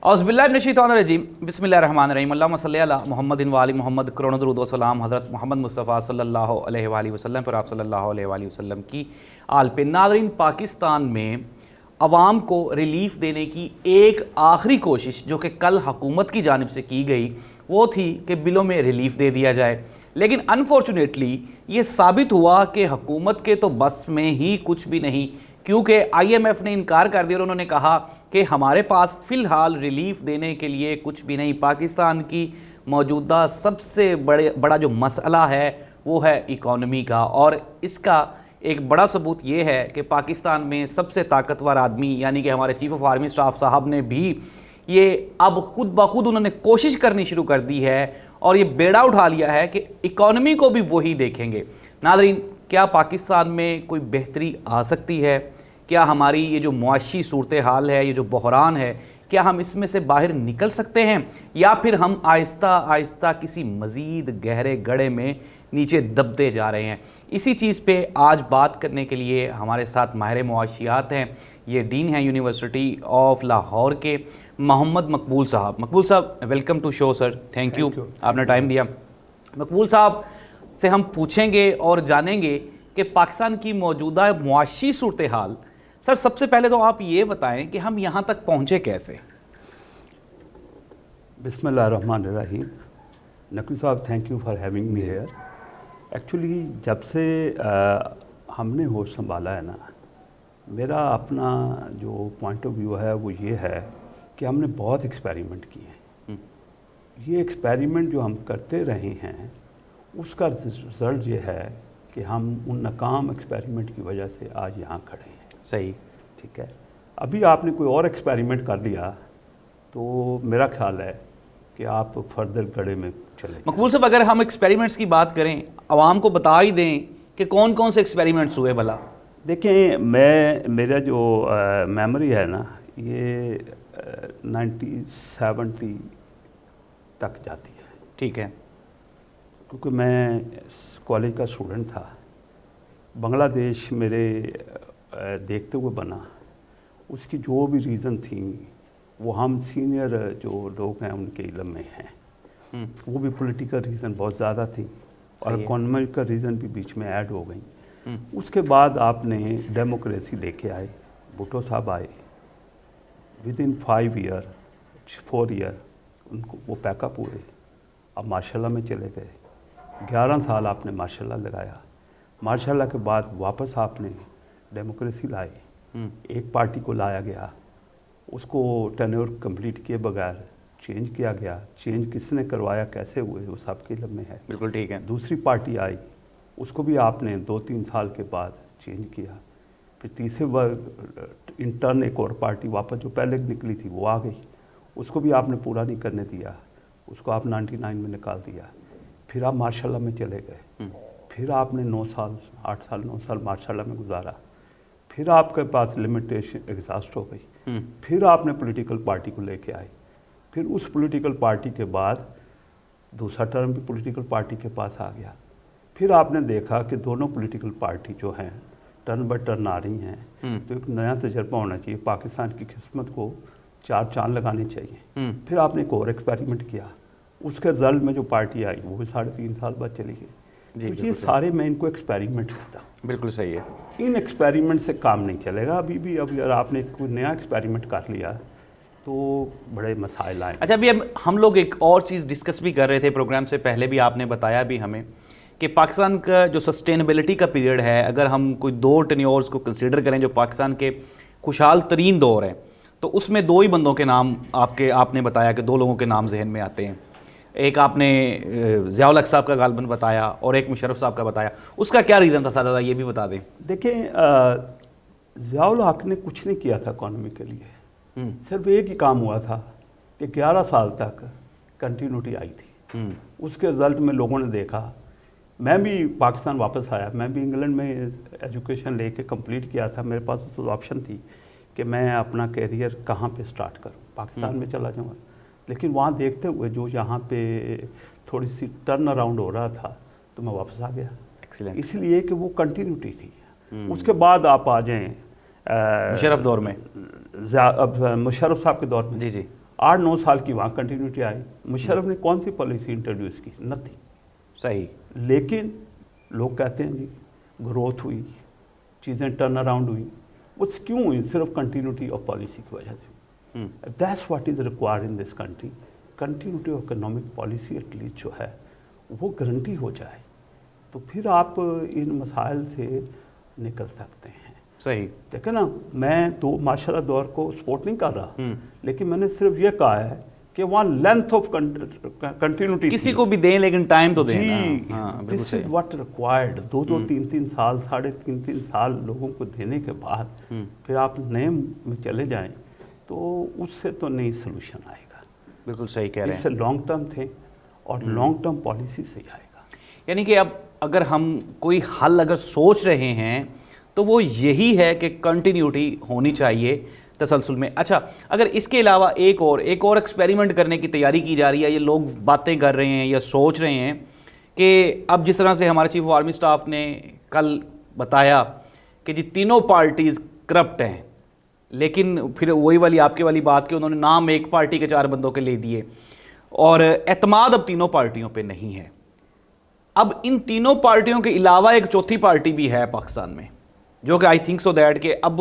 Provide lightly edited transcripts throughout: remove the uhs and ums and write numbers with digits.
औज़ुबिल्लाहिमिनश्शैतानिर्रजीम बिस्मिल्लाहिर्रहमानिर्रहीम अल्लाहुम्मा सल्लि अला मुहम्मदिन व आलि मुहम्मद करोड़ दुरूद व सलाम हज़रत मोहम्मद मुस्तफ़ा सल्लल्लाहु अलैहि वसल्लम पर आप सल्लल्लाहु अलैहि वसल्लम की आल पे। नाज़रीन, पाकिस्तान में अवाम को रिलीफ़ देने की एक आखिरी कोशिश जो कि कल हुकूमत की जानिब से की गई वो थी कि बिलों में रिलीफ़ दे दिया जाए, लेकिन अनफॉर्चुनेटली ये साबित हुआ कि हुकूमत के तो बस में ही कुछ भी नहीं, क्योंकि IMF ने इनकार कर दिया और उन्होंने कहा कि हमारे पास फ़िलहाल रिलीफ़ देने के लिए कुछ भी नहीं। पाकिस्तान की मौजूदा सबसे बड़ा जो मसला है वो है इकॉनमी का, और इसका एक बड़ा सबूत ये है कि पाकिस्तान में सबसे ताकतवर आदमी यानी कि हमारे चीफ़ ऑफ आर्मी स्टाफ साहब ने भी ये अब खुद ब खुद उन्होंने कोशिश करनी शुरू कर दी है और ये बेड़ा उठा लिया है कि इकॉनमी को भी वही देखेंगे। नाज़रीन, क्या पाकिस्तान में कोई बेहतरी आ सकती है? क्या हमारी ये जो मुआशी सूरत हाल है, ये जो बहरान है, क्या हम इसमें से बाहर निकल सकते हैं या फिर हम आहिस्ता आहिस्ता किसी मज़ीद गहरे गड्ढे में नीचे दबते जा रहे हैं? इसी चीज़ पे आज बात करने के लिए हमारे साथ माहिर मुआशियात हैं। ये डीन हैं यूनिवर्सिटी ऑफ लाहौर के, मोहम्मद मकबूल sahab. Maqbool sahab, welcome to show sir. Thank you, आपने टाइम दिया। मकबूल साहब से हम पूछेंगे और जानेंगे कि पाकिस्तान की मौजूदा मुआशी सूरत हाल। सर, सबसे पहले तो आप ये बताएं कि हम यहाँ तक पहुँचे कैसे? बिस्मिल्लाहिर्रहमानिर्रहीम। नकवी साहब, thank you for having me here. Actually जब से हमने होश संभाला है ना, मेरा अपना जो पॉइंट ऑफ व्यू है वो ये है कि हमने बहुत एक्सपेरिमेंट किए हैं। ये एक्सपेरिमेंट जो हम करते रहे हैं उसका रिज़ल्ट ये है कि हम उन नाकाम एक्सपेरिमेंट की वजह से आज यहाँ खड़े हैं। सही, ठीक है। अभी आपने कोई और एक्सपेरिमेंट कर लिया तो मेरा ख्याल है कि आप फर्दर गड्ढे में चले। मकबूल साहब, अगर हम एक्सपेरिमेंट्स की बात करें, आवाम को बता ही दें कि कौन कौन से एक्सपेरिमेंट्स हुए भला। देखें, मेरा जो मेमोरी है ना, ये 1970 तक जाती है। ठीक है। क्योंकि मैं कॉलेज का स्टूडेंट था। बांग्लादेश मेरे देखते हुए बना। उसकी जो भी रीज़न थी वो हम सीनियर जो लोग हैं उनके इल्म में हैं। वो भी पॉलिटिकल रीज़न बहुत ज़्यादा थी और इकोनॉमिक का रीज़न भी बीच में ऐड हो गई। उसके बाद आपने डेमोक्रेसी लेके आए, भुट्टो साहब आए। विद इन 4 ईयर उनको वो पैकअप हुए। अब मार्शल में चले गए। 11 साल आपने मार्शल लगाया। मार्शल के बाद वापस आपने डेमोक्रेसी लाई। एक पार्टी को लाया गया, उसको टेन्योर कंप्लीट किए बगैर चेंज किया गया। चेंज किसने करवाया, कैसे हुए, वो सबके इल्म में है। बिल्कुल ठीक है। दूसरी पार्टी आई, उसको भी आपने 2-3 साल के बाद चेंज किया। फिर तीसरे बार इंटर्न एक और पार्टी वापस जो पहले निकली थी वो आ गई, उसको भी आपने पूरा नहीं करने दिया, उसको आप 99 में निकाल दिया। फिर आप मार्शल में चले गए। फिर आपने 8 साल 9 साल मार्शल में गुजारा। फिर आपके पास लिमिटेशन एग्जॉस्ट हो गई। फिर आपने पॉलिटिकल पार्टी को लेके आए। फिर उस पॉलिटिकल पार्टी के बाद दूसरा टर्म भी पॉलिटिकल पार्टी के पास आ गया। फिर आपने देखा कि दोनों पॉलिटिकल पार्टी जो हैं टर्न बाय टर्न आ रही हैं, तो एक नया तजर्बा होना चाहिए। पाकिस्तान की किस्मत को 4 चांद लगाने चाहिए। फिर आपने एक और एक्सपेरिमेंट किया। उसके रिजल्ट में जो पार्टी आई वो भी 3.5 साल बाद चली गई। तो ये सारे मैं इनको एक्सपेरिमेंट करता हूँ। बिल्कुल सही है। इन एक्सपेरिमेंट से काम नहीं चलेगा अभी भी। अब अगर आपने कोई नया एक्सपेरिमेंट कर लिया तो बड़े मसाइल आए। अच्छा, अभी अब हम लोग एक और चीज़ डिस्कस भी कर रहे थे प्रोग्राम से पहले भी, आपने बताया भी हमें कि पाकिस्तान का जो सस्टेनेबिलिटी का पीरियड है, अगर हम कोई 2 टेन्योर्स को कंसीडर करें जो पाकिस्तान के खुशहाल तरीन दौर हैं, तो उसमें 2 ही बंदों के नाम आपने बताया कि 2 लोगों के नाम जहन में आते हैं। एक आपने ज़ियाउल हक साहब का गालबन बताया और एक मुशर्रफ साहब का बताया। उसका क्या रीज़न था सादा, ये भी बता दें। देखिए, ज़ियाउल हक ने कुछ नहीं किया था इकॉनमी के लिए। सिर्फ एक ही काम हुआ था कि 11 साल तक कंटिन्यूटी आई थी। उसके रिजल्ट में लोगों ने देखा। मैं भी पाकिस्तान वापस आया। मैं भी इंग्लैंड में एजुकेशन लेके कंप्लीट किया था। मेरे पास तो ऑप्शन थी कि मैं अपना कैरियर कहाँ पे स्टार्ट करूँ, पाकिस्तान में चला जाऊँगा। लेकिन वहाँ देखते हुए जो यहाँ पे थोड़ी सी टर्न अराउंड हो रहा था तो मैं वापस आ गया। एक्सीलेंट। इसलिए कि वो कंटिन्यूटी थी। उसके बाद आप आ जाएं मुशर्रफ दौर में, अब मुशर्रफ साहब के दौर में। जी जी, 8-9 साल की वहाँ कंटिन्यूटी आई। मुशर्रफ ने कौन सी पॉलिसी इंट्रोड्यूस की? नथिंग। सही। लेकिन लोग कहते हैं जी ग्रोथ हुई, चीज़ें टर्न अराउंड हुई। वो क्यों हुई? सिर्फ कंटिन्यूटी ऑफ पॉलिसी की वजह से। That's what is required in this country. Continuity of economic policy at least जो है वो गारंटी हो जाए, तो फिर आप इन मसाइल से निकल सकते हैं। सही। देखे ना, मैं तो माशाल्लाह दौर को सपोर्ट नहीं कर रहा, लेकिन मैंने सिर्फ ये कहा है कि वहाँ लेंथ ऑफ कंटिन्यूटी किसी को भी दें, लेकिन टाइम तो दें जी। ना। हाँ, बिल्कुल दिस सही। Is what required. 2-2, 3-3 साल, 3.5 साल लोगों को देने के बाद फिर आप नए में चले जाएं, तो उससे तो नई सोल्यूशन आएगा। बिल्कुल सही कह रहे हैं। इससे लॉन्ग टर्म थे और लॉन्ग टर्म पॉलिसी से ही आएगा। यानी कि अब अगर हम कोई हल अगर सोच रहे हैं तो वो यही है कि कंटिन्यूटी होनी चाहिए तसलसल में। अच्छा, अगर इसके अलावा एक और एक्सपेरिमेंट करने की तैयारी की जा रही है, ये लोग बातें कर रहे हैं या सोच रहे हैं कि अब जिस तरह से हमारे चीफ ऑफ आर्मी स्टाफ ने कल बताया कि जी तीनों पार्टीज़ करप्ट हैं, लेकिन फिर वही वाली आपके वाली बात कि उन्होंने नाम एक पार्टी के 4 बंदों के ले दिए और एतमाद अब तीनों पार्टियों पे नहीं है। अब इन तीनों पार्टियों के अलावा एक चौथी पार्टी भी है पाकिस्तान में, जो कि आई थिंक सो दैट कि अब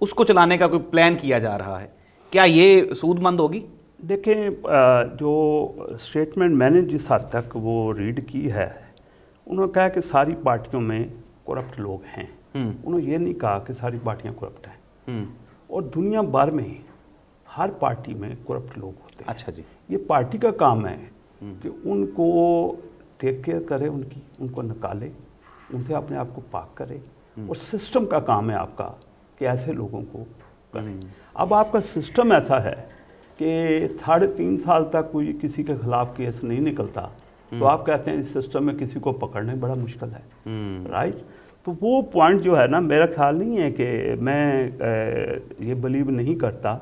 उसको चलाने का कोई प्लान किया जा रहा है। क्या ये सूदमंद होगी? देखें, जो स्टेटमेंट मैंने जिस हद तक वो रीड की है, उन्होंने कहा कि सारी पार्टियों में करप्ट लोग हैं। उन्होंने ये नहीं कहा कि सारी पार्टियां करप्ट हैं। और दुनिया भर में हर पार्टी में करप्ट लोग होते हैं। अच्छा जी। ये पार्टी का काम है कि उनको टेक केयर करे, उनको निकाले, उनसे अपने आप को पाक करे। और सिस्टम का काम है आपका कि ऐसे लोगों को करें। अब आपका सिस्टम ऐसा है कि 3.5 साल तक कोई किसी के खिलाफ केस नहीं निकलता, तो आप कहते हैं इस सिस्टम में किसी को पकड़ना बड़ा मुश्किल है। राइट। तो वो पॉइंट जो है ना, मेरा ख्याल नहीं है कि मैं ये बिलीव नहीं करता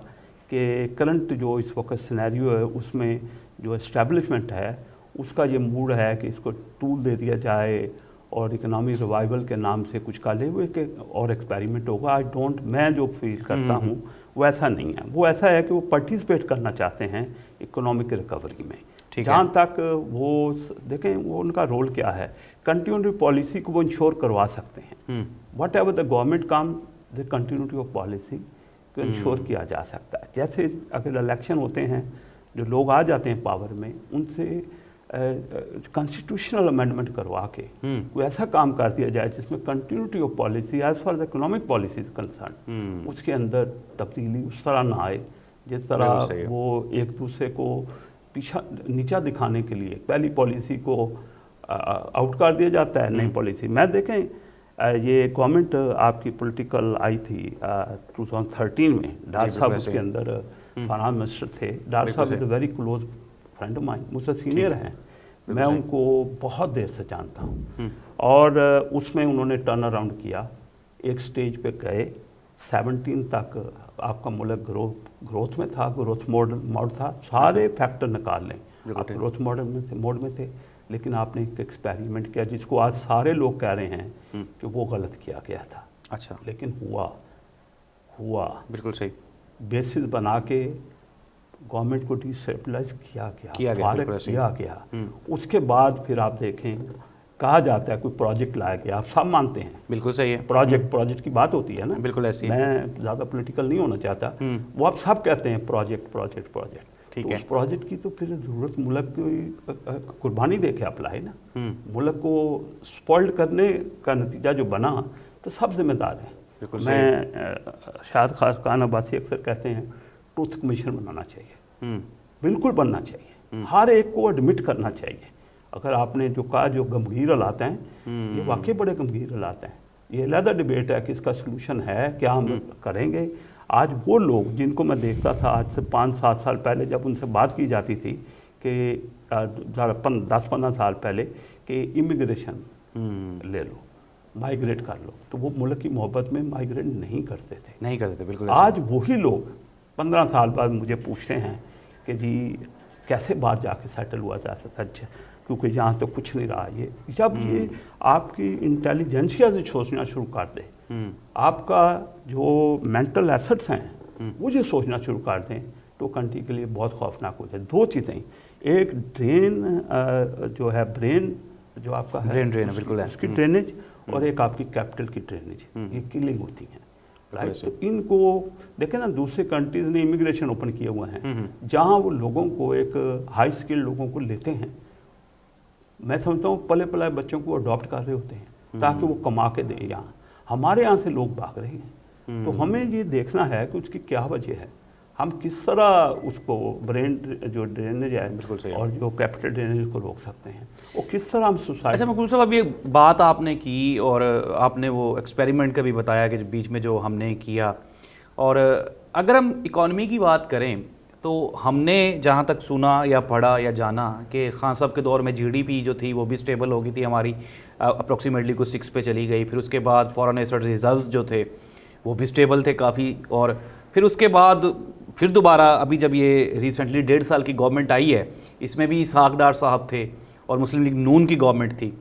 कि करंट जो इस वक्त सिनेरियो है उसमें जो एस्टेब्लिशमेंट है उसका ये मूड है कि इसको टूल दे दिया जाए और इकोनॉमिक रिवाइवल के नाम से कुछ काले हुए के और एक्सपेरिमेंट होगा। मैं जो फील करता हूँ वो ऐसा नहीं है। वो ऐसा है कि वो पार्टिसिपेट करना चाहते हैं इकोनॉमिक रिकवरी में। जहाँ तक वो देखें, वो उनका रोल क्या है, कंटिन्यूटी पॉलिसी को वो इंश्योर करवा सकते हैं। वट एवर द गवर्नमेंट काम, द कंटिन्यूटी ऑफ पॉलिसी को इंश्योर किया जा सकता है। जैसे अगर इलेक्शन होते हैं, जो लोग आ जाते हैं पावर में, उनसे कॉन्स्टिट्यूशनल अमेंडमेंट करवा के कोई ऐसा काम कर दिया जाए जिसमें continuity of policy as far the economic policy is concern, उसके अंदर तब्दीली उस तरह ना आए जिस तरह वो एक दूसरे को पीछा नीचा दिखाने के लिए पहली पॉलिसी को आउट कर दिया जाता है, नई पॉलिसी। मैं देखें, ये गवर्नमेंट आपकी पॉलिटिकल आई थी 2013 में। डार साहब उसके अंदर फाइनेंस मिनिस्टर थे। डार साहब is a very close friend of mine, मुझसे सीनियर हैं, मैं उनको बहुत देर से जानता हूँ। और उसमें उन्होंने टर्न अराउंड किया, एक स्टेज पे गए, 17 तक आपका मुल्क ग्रोथ में था, ग्रोथ मोड था, सारे फैक्टर निकाल लें, आप ग्रोथ मोड में थे। लेकिन आपने एक एक्सपेरिमेंट किया जिसको आज सारे लोग कह रहे हैं कि वो गलत किया गया था। अच्छा। लेकिन हुआ बिल्कुल सही, बेसिस बना के गवर्नमेंट को डिस्टेबलाइज किया गया। उसके बाद फिर आप देखें, कहा जाता है कोई प्रोजेक्ट लाया गया, आप सब मानते हैं, बिल्कुल सही है, प्रोजेक्ट की बात होती है ना, बिल्कुल ऐसी। मैं ज़्यादा पॉलिटिकल नहीं होना चाहता, वो आप सब कहते हैं प्रोजेक्ट। ठीक है, उस प्रोजेक्ट की तो फिर ज़रूरत मुल्क की कुर्बानी दे के आप लाए ना। मुल्क को स्पॉइल्ड करने का नतीजा जो बना, तो सब जिम्मेदार हैं। मैं शायद खान अब्बासी अक्सर कहते हैं ट्रूथ कमीशन बनाना चाहिए, बिल्कुल बनना चाहिए, हर एक को एडमिट करना चाहिए। अगर आपने जो कहा जो गंभीर हालात हैं, ये वाकई बड़े गंभीर हालात हैं, ये अलग डिबेट है कि इसका सलूशन है क्या, हम करेंगे। आज वो लोग जिनको मैं देखता था आज से 5-7 साल पहले, जब उनसे बात की जाती थी कि 10-15 साल पहले कि इमिग्रेशन ले लो, माइग्रेट कर लो, तो वो मुल्क की मोहब्बत में माइग्रेट नहीं करते थे, बिल्कुल। आज वही लोग 15 साल बाद मुझे पूछते हैं कि जी कैसे बाहर जाके सेटल हुआ जा सकता है, क्योंकि यहाँ तो कुछ नहीं रहा। ये जब ये आपकी इंटेलिजेंसिया से सोचना शुरू कर दे, आपका जो मेंटल एसेट्स हैं वो जो सोचना शुरू कर दें, तो कंट्री के लिए बहुत खौफनाक हो जाए। दो चीज़ें, एक ड्रेन जो है, ब्रेन जो आपका है, ब्रेन ड्रेन बिल्कुल है, उसकी ड्रेनेज, और एक आपकी कैपिटल की ड्रेनेज, ये किलिंग होती हैं, राइट। वैसे। तो इनको देखें ना, दूसरे कंट्रीज ने इमिग्रेशन ओपन किए हुए हैं जहां वो लोगों को, एक हाई स्किल्ड लोगों को लेते हैं, मैं समझता हूँ पले पलाए बच्चों को अडॉप्ट कर रहे होते हैं ताकि वो कमा के दें यहाँ। हमारे यहाँ से लोग भाग रहे हैं, तो हमें ये देखना है कि उसकी क्या वजह है, हम किस तरह उसको ब्रेन जो ड्रेनेज बिल्कुल सही है है। और जो कैपिटल ड्रेनेज को रोक सकते हैं, और किस तरह हम अच्छा सोसाइटी। मकबूल साहब, अभी एक बात आपने की और आपने वो एक्सपेरिमेंट का भी बताया कि बीच में जो हमने किया, और अगर हम इकॉनमी की बात करें तो हमने जहाँ तक सुना या पढ़ा या जाना कि खान साहब के दौर में जीडीपी जो थी वो भी स्टेबल हो गई थी हमारी, अप्रोक्सीमेटली कुछ 6 पे चली गई। फिर उसके बाद फॉरेन एसेट रिजर्व्स जो थे वो भी स्टेबल थे काफ़ी, और फिर उसके बाद फिर दोबारा अभी जब ये रिसेंटली 1.5 साल की गवर्नमेंट आई है, इसमें भी इसहाक डार साहब थे और मुस्लिम लीग नून की गवर्नमेंट थी।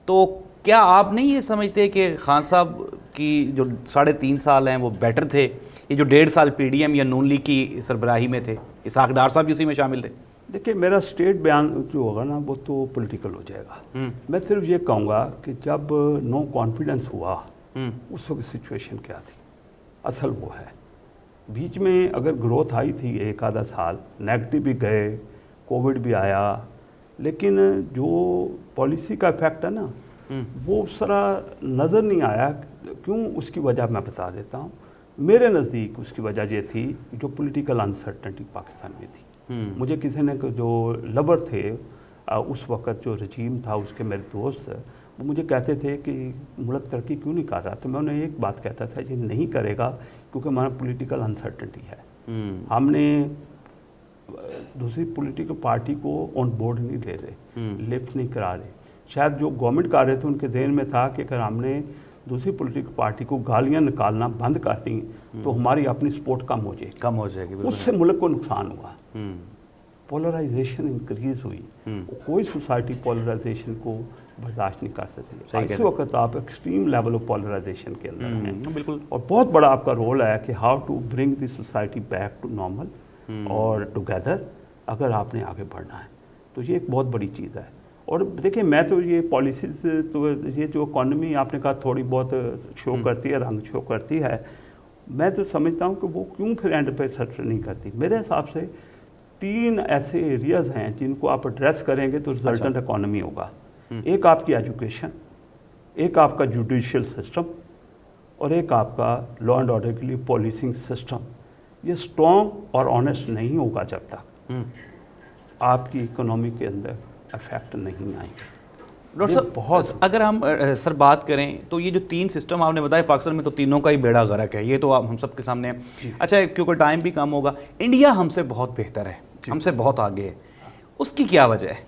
तो क्या आप नहीं ये समझते कि खान साहब की जो 3.5 साल हैं वो बेटर थे, ये जो 1.5 साल पीडीएम या नून लीग की सरबराही में थे, इसहाक डार साहब भी उसी में शामिल थे? देखिए, मेरा स्टेट बयान जो होगा ना वो तो पॉलिटिकल हो जाएगा। मैं सिर्फ ये कहूँगा कि जब नो कॉन्फिडेंस हुआ उस वक्त सिचुएशन क्या थी, असल वो है। बीच में अगर ग्रोथ आई थी एक आधा साल, नेगेटिव भी गए, कोविड भी आया, लेकिन जो पॉलिसी का इफेक्ट है ना वो उस तरह नज़र नहीं आया। क्यों? उसकी वजह मैं बता देता हूँ। मेरे नज़दीक उसकी वजह ये थी जो पॉलिटिकल अनसर्टेनिटी पाकिस्तान में थी। मुझे किसी ने जो लबर थे उस वक़्त जो रजीम था, उसके मेरे दोस्त वो मुझे कहते थे कि मुल्क तरक्की क्यों नहीं कर रहा, तो मैं उन्हें एक बात कहता था, ये नहीं करेगा क्योंकि हमारा पॉलिटिकल अनसर्टेनिटी है। हमने दूसरी पॉलिटिकल पार्टी को ऑन बोर्ड नहीं ले रहे, लिफ्ट नहीं करा रहे। शायद जो गवर्नमेंट कर रहे थे उनके ध्यान में था कि अगर हमने दूसरी पॉलिटिकल पार्टी को गालियां निकालना बंद कर दी तो हमारी अपनी सपोर्ट कम हो जाएगी, उससे मुल्क को नुकसान हुआ। पोलराइजेशन इंक्रीज हुई, कोई सोसाइटी पोलराइजेशन को बर्दाश्त नहीं कर सकती। इस वक्त आप एक्सट्रीम लेवल ऑफ पोलराइजेशन के अंदर हैं, बिल्कुल। और बहुत बड़ा आपका रोल है कि how to bring the society back to normal और टुगेदर, अगर आपने आगे बढ़ना है तो ये एक बहुत बड़ी चीज़ है। और देखिए, मैं तो ये पॉलिसीज़, तो ये जो इकॉनमी आपने कहा थोड़ी बहुत शो करती है, रंग शो करती है, मैं तो समझता हूँ कि वो क्यों फिर एंड पे सट नहीं करती। मेरे हिसाब से 3 ऐसे एरियाज़ हैं जिनको आप एड्रेस करेंगे तो रिजल्टेंट इकॉनमी होगा। एक आपकी एजुकेशन, एक आपका जुडिशियल सिस्टम, और एक आपका लॉ एंड ऑर्डर के लिए पॉलिसिंग सिस्टम। ये स्ट्रॉन्ग और ऑनेस्ट नहीं होगा जब तक आपकी इकोनॉमी के अंदर इफेक्ट नहीं आएंगे। डॉक्टर साहब, बहुत अगर हम सर बात करें तो ये जो 3 सिस्टम आपने बताया पाकिस्तान में, तो तीनों का ही बेड़ा गर्क है, ये तो हम सबके सामने है। अच्छा, क्योंकि टाइम भी कम होगा, इंडिया हमसे बहुत बेहतर है, हमसे बहुत आगे है, उसकी क्या वजह है?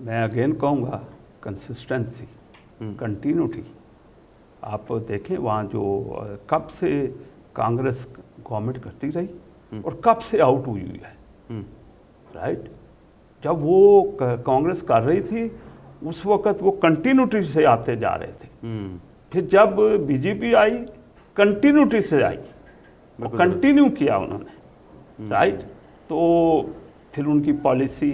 मैं अगेन कहूँगा कंसिस्टेंसी, कंटिन्यूटी। आप देखें वहाँ जो कब से कांग्रेस गवर्नमेंट करती रही और कब से आउट हुई है, राइट। जब वो कांग्रेस कर रही थी उस वक़्त वो कंटिन्यूटी से आते जा रहे थे, फिर जब बीजेपी आई कंटिन्यूटी से आई, कंटिन्यू किया उन्होंने, राइट। तो फिर उनकी पॉलिसी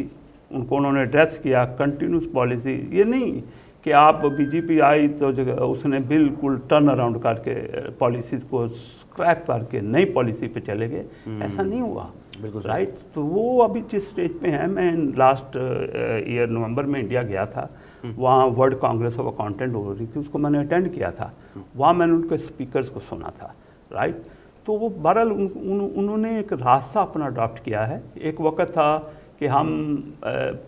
उनको उन्होंने एड्रेस किया, कंटिन्यूस पॉलिसी। ये नहीं कि आप बीजेपी आई तो उसने बिल्कुल टर्न अराउंड करके पॉलिसीज़ को स्क्रैप करके नई पॉलिसी पे चले गए, ऐसा नहीं हुआ, बिल्कुल राइट। तो वो अभी जिस स्टेज पे हैं, मैं लास्ट ईयर नवंबर में इंडिया गया था, वहाँ वर्ल्ड कांग्रेस ऑफ अकाउंटेंट हो रही थी, उसको मैंने अटेंड किया था, वहाँ मैंने उनके स्पीकर्स को सुना था, राइट। तो वो बहरहाल उन्होंने एक रास्ता अपना अडॉप्ट किया है। एक वक्त था कि हम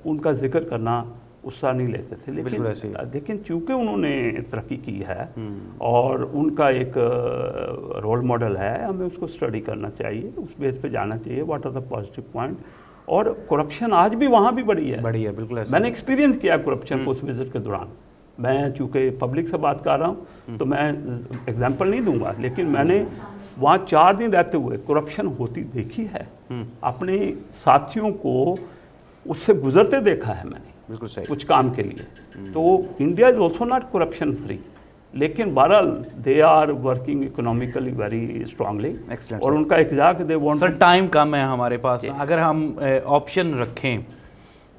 उनका जिक्र करना उसका नहीं लेते थे, लेकिन चूँकि उन्होंने तरक्की की है और उनका एक रोल मॉडल है, हमें उसको स्टडी करना चाहिए, उस बेस पे जाना चाहिए, what are the positive point. और करप्शन आज भी वहाँ भी बढ़ी है, बिल्कुल ऐसा। मैंने एक्सपीरियंस किया करप्शन को उस विजिट के दौरान। मैं चूँकि पब्लिक से बात कर रहा हूँ तो मैं एग्जाम्पल नहीं दूंगा, लेकिन मैंने वहाँ 4 दिन रहते हुए करप्शन होती देखी है, अपने साथियों को उससे गुजरते देखा है मैंने, बिल्कुल सही, कुछ काम के लिए। तो India is also not corruption free, लेकिन बहरहाल they are working economically very strongly Excellent, और sir. उनका इख्तियार कि दे वांट सर टाइम कम है हमारे पास ना, अगर हम ऑप्शन रखें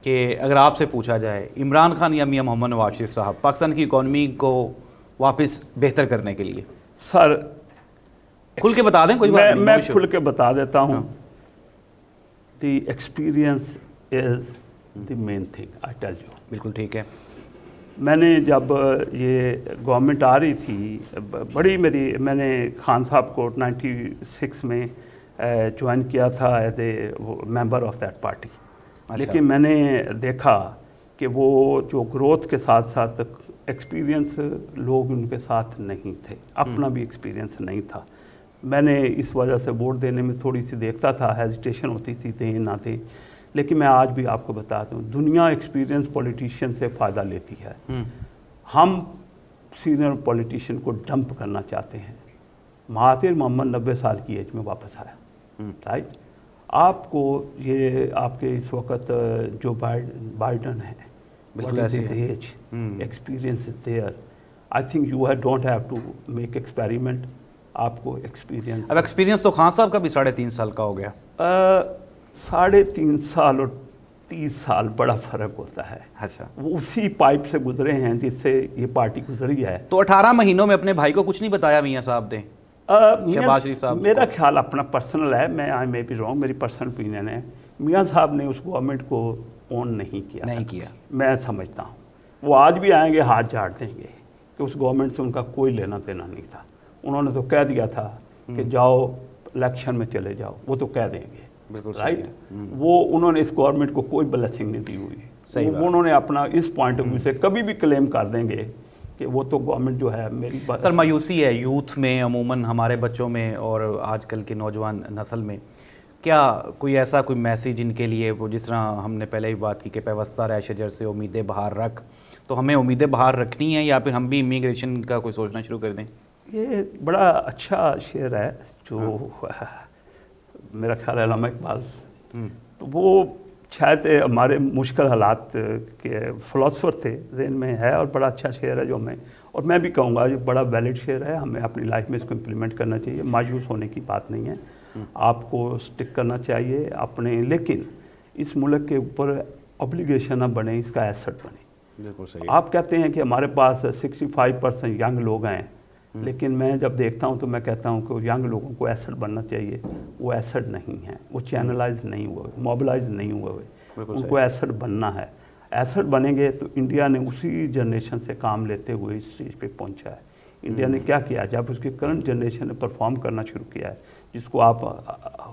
कि अगर आपसे पूछा जाए इमरान खान या मियां मोहम्मद नवाज शरीफ साहब पाकिस्तान की इकॉनमी को वापस बेहतर करने के लिए, सर खुल के बता दें, कोई बात नहीं, no मैं issue. खुल के बता देता हूँ हाँ. The experience is the main thing I tell you. बिल्कुल ठीक है। मैंने जब ये गवर्नमेंट आ रही थी मैंने खान साहब को 96 में ज्वाइन किया था as a member of that party. लेकिन मैंने देखा कि वो जो ग्रोथ के साथ साथ एक्सपीरियंस लोग उनके साथ नहीं थे, अपना भी एक्सपीरियंस नहीं था। मैंने इस वजह से वोट देने में थोड़ी सी देखता था, हेजिटेशन होती थी दें ना दें। लेकिन मैं आज भी आपको बताता हूँ, दुनिया एक्सपीरियंस पॉलिटिशियन से फ़ायदा लेती है। हम सीनियर पॉलिटिशियन को डंप करना चाहते हैं। महातिर मोहम्मद 90 साल की एज में वापस आया, राइट। आपको ये आपके इस वक्त जो बाइडन है, बिल्कुल ऐसे as experience is there. I think you don't have to make experiment, आपको एक्सपीरियंस। अब एक्सपीरियंस तो खान साहब का भी 3.5 साल का हो गया। 3.5 साल और 30 साल बड़ा फ़र्क होता है। अच्छा, वो उसी पाइप से गुजरे हैं जिससे ये पार्टी गुजरी है। तो 18 महीनों में अपने भाई को कुछ नहीं बताया मियां साहब ने? शहबाज शरीफ साहब मेरा ख्याल अपना पर्सनल है, मैं आई मे बी रॉन्ग, मेरी पर्सनल ओपिनियन है, मियां साहब ने उस गवर्नमेंट को ओन नहीं किया। मैं समझता हूँ वो आज भी आएंगे हाथ झाड़ देंगे कि उस गवर्नमेंट से उनका कोई लेना देना नहीं था। उन्होंने तो कह दिया था कि जाओ इलेक्शन में चले जाओ, वो तो कह देंगे, राइट। वो उन्होंने इस गवर्नमेंट को कोई ब्लेसिंग नहीं दी हुई। वो उन्होंने अपना इस पॉइंट ऑफ व्यू से कभी भी क्लेम कर देंगे कि वो तो गवर्नमेंट जो है मेरी बात। सर मायूसी है यूथ में, अमूमन हमारे बच्चों में और आजकल के नौजवान नस्ल में, क्या कोई ऐसा कोई मैसेज इनके लिए, वो जिस तरह हमने पहले ही बात की कि पैवस्ता रह शजर से उम्मीदें बाहर रख, तो हमें उम्मीदें बाहर रखनी है या फिर हम भी इमिग्रेशन का कोई सोचना शुरू कर दें? ये बड़ा अच्छा शेर है जो मेरा ख्याल है अल्लामा इकबाल, तो वो शायद हमारे मुश्किल हालात के फ़िलासफ़र थे, ज़हन में है और बड़ा अच्छा शेर है जो हमें, और मैं भी कहूँगा ये बड़ा वैलिड शेर है, हमें अपनी लाइफ में इसको इम्प्लीमेंट करना चाहिए। मायूस होने की बात नहीं है, आपको स्टिक करना चाहिए अपने, लेकिन इस मुल्क के ऊपर ऑब्लिगेशन ना बने, इसका एसेट बने। बिल्कुल सही। आप कहते हैं कि हमारे पास 65% यंग लोग हैं, लेकिन मैं जब देखता हूं तो मैं कहता हूं कि यंग लोगों को एसेट बनना चाहिए। वो एसेट नहीं है, वो चैनलाइज नहीं हुए, मोबिलाइज नहीं हुए, उनको एसेट बनना है। एसेट बनेंगे तो इंडिया ने उसी जनरेशन से काम लेते हुए इस स्टेज पे पहुंचा है। इंडिया ने क्या किया, जब उसकी करंट जनरेशन ने परफॉर्म करना शुरू किया है, जिसको आप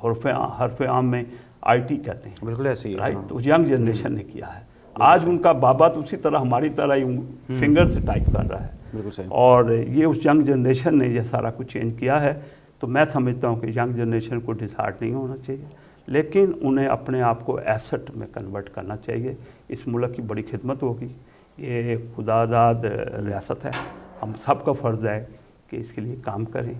हरफ आम में आईटी कहते हैं, बिल्कुल ऐसे ही, राइट, तो यंग जनरेशन ने किया है। आज उनका बाबा तो उसी तरह हमारी तरह ही फिंगर से टाइप कर रहा है, बिल्कुल सही। और ये उस यंग जनरेशन ने ये सारा कुछ चेंज किया है। तो मैं समझता हूँ कि यंग जनरेशन को डिसहार्ट नहीं होना चाहिए, लेकिन उन्हें अपने आप को एसेट में कन्वर्ट करना चाहिए। इस मुल्क की बड़ी खिदमत होगी, ये खुदादाद रियासत है, हम सब का फ़र्ज़ है कि इसके लिए काम करें।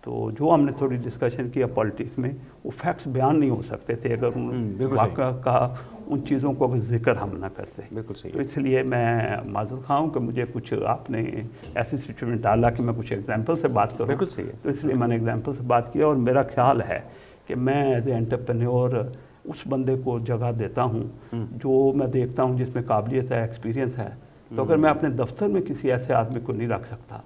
तो जो हमने थोड़ी डिस्कशन किया पॉलिटिक्स में, वो फैक्ट्स बयान नहीं हो सकते थे अगर उन्होंने वाक़ा कहा, उन चीज़ों को अगर जिक्र हम ना करते। बिल्कुल सही। तो इसलिए मैं माज़ूर खां हूँ कि मुझे कुछ आपने ऐसी सिचुएशन डाला कि मैं कुछ एग्जांपल से बात करूँ। बिल्कुल सही है। तो इसलिए मैंने एग्जांपल से बात किया, और मेरा ख्याल है कि मैं एज ए एंटरप्रेन्योर उस बंदे को जगह देता हूँ जो मैं देखता हूँ जिसमें काबिलियत है, एक्सपीरियंस है। तो अगर मैं अपने दफ्तर में किसी ऐसे आदमी को नहीं रख सकता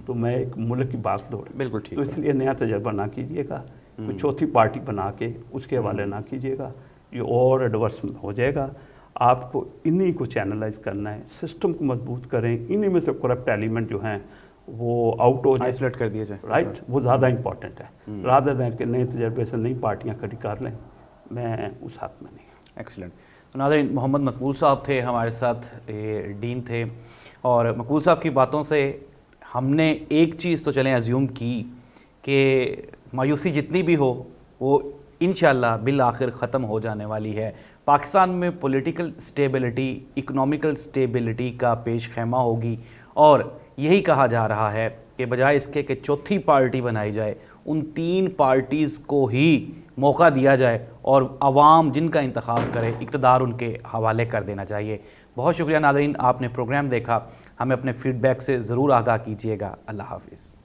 तो मैं एक मुल्क की बात दौड़, बिल्कुल ठीक। तो इसलिए नया तजर्बा ना कीजिएगा, कोई चौथी पार्टी बना के उसके हवाले ना कीजिएगा, ये और एडवर्स हो जाएगा। आपको इन्हीं को चैनलाइज करना है, सिस्टम को मजबूत करें, इन्हीं में से करप्ट एलिमेंट जो हैं वो आउट हो जाए, आइसोलेट कर दिया जाए, राइट, वो ज़्यादा इंपॉर्टेंट है रादर दैन कि नए तजर्बे से नई पार्टियाँ खड़ी कर लें। मैं उस हक में नहीं। एक्सीलेंट। तो नाज़रीन, मोहम्मद मकबूल साहब थे हमारे साथ, डीन थे, और मकबूल साहब की बातों से हमने एक चीज़ तो चलें एज्यूम की कि मायूसी जितनी भी हो वो इंशाअल्लाह बिल आखिर ख़त्म हो जाने वाली है। पाकिस्तान में पॉलिटिकल स्टेबिलिटी, इकोनॉमिकल स्टेबिलिटी का पेश खैमा होगी, और यही कहा जा रहा है कि बजाय इसके कि चौथी पार्टी बनाई जाए, उन 3 पार्टीज़ को ही मौका दिया जाए और आवाम जिनका इंतखाब करे इक़्तिदार उनके हवाले कर देना चाहिए। बहुत शुक्रिया नाज़रीन, आपने प्रोग्राम देखा। हमें अपने फीडबैक से ज़रूर आगाह कीजिएगा। अल्लाह हाफिज़।